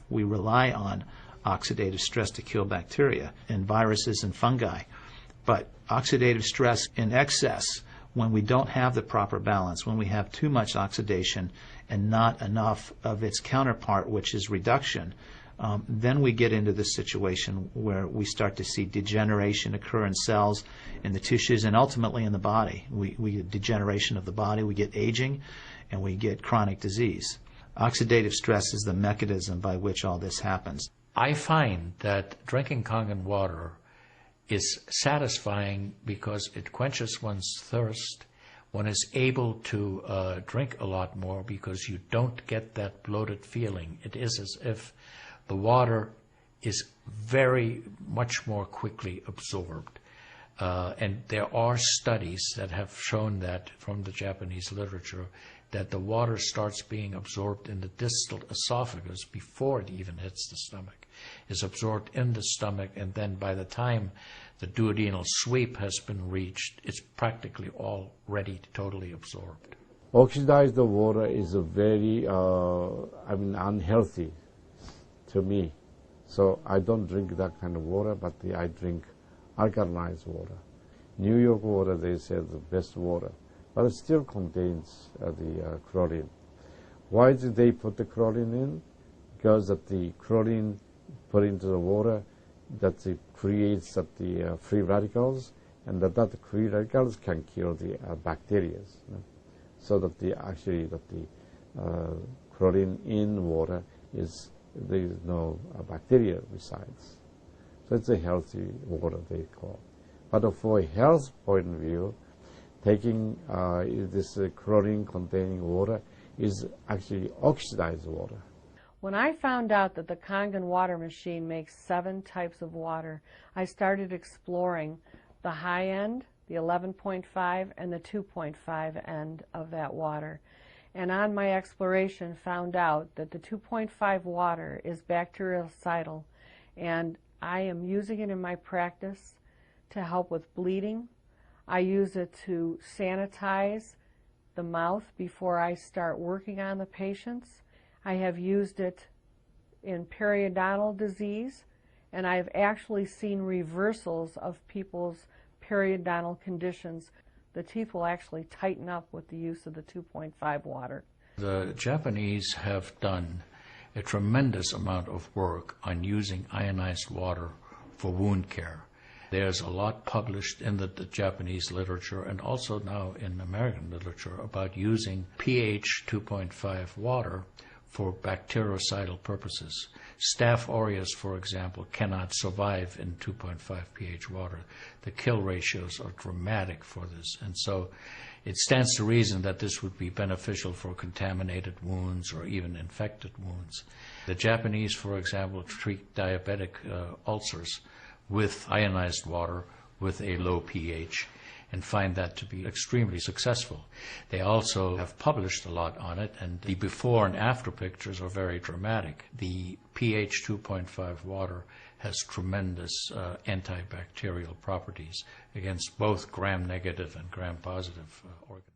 We rely on oxidative stress to kill bacteria and viruses and fungi. But oxidative stress in excess, when we don't have the proper balance, when we have too much oxidation and not enough of its counterpart, which is reduction, then we get into this situation where we start to see degeneration occur in cells, in the tissues, and ultimately in the body. We get degeneration of the body, we get aging, and we get chronic disease. Oxidative stress is the mechanism by which all this happens. I find that drinking Kangen water is satisfying because it quenches one's thirst. One is able to drink a lot more because you don't get that bloated feeling. It is as if the water is very much more quickly absorbed. And there are studies that have shown that from the Japanese literature that the water starts being absorbed in the distal esophagus before it even hits the stomach. Is absorbed in the stomach, and then by the time the duodenal sweep has been reached, it's practically already totally absorbed. Oxidized water is very, unhealthy to me. So I don't drink that kind of water, but I drink alkalized water. New York water, they say, the best water, but it still contains the chlorine. Why did they put the chlorine in? Because that the chlorine put into the water, that it creates the free radicals, and that free radicals can kill the bacteria. So that the chlorine in water is, there is no bacteria resides. So it's a healthy water, they call. But for a health point of view, taking this chlorine-containing water is actually oxidized water. When I found out that the Kangen water machine makes 7 types of water, I started exploring the high end, the 11.5, and the 2.5 end of that water. And on my exploration, found out that the 2.5 water is bactericidal, and I am using it in my practice to help with bleeding. I use it to sanitize the mouth before I start working on the patients. I have used it in periodontal disease, and I've actually seen reversals of people's periodontal conditions. The teeth will actually tighten up with the use of the 2.5 water. The Japanese have done a tremendous amount of work on using ionized water for wound care. There's a lot published in the Japanese literature and also now in American literature about using pH 2.5 water for bactericidal purposes. Staph aureus, for example, cannot survive in 2.5 pH water. The kill ratios are dramatic for this, and so it stands to reason that this would be beneficial for contaminated wounds or even infected wounds. The Japanese, for example, treat diabetic ulcers with ionized water with a low pH and find that to be extremely successful. They also have published a lot on it, and the before and after pictures are very dramatic. The pH 2.5 water has tremendous antibacterial properties against both gram-negative and gram-positive organisms.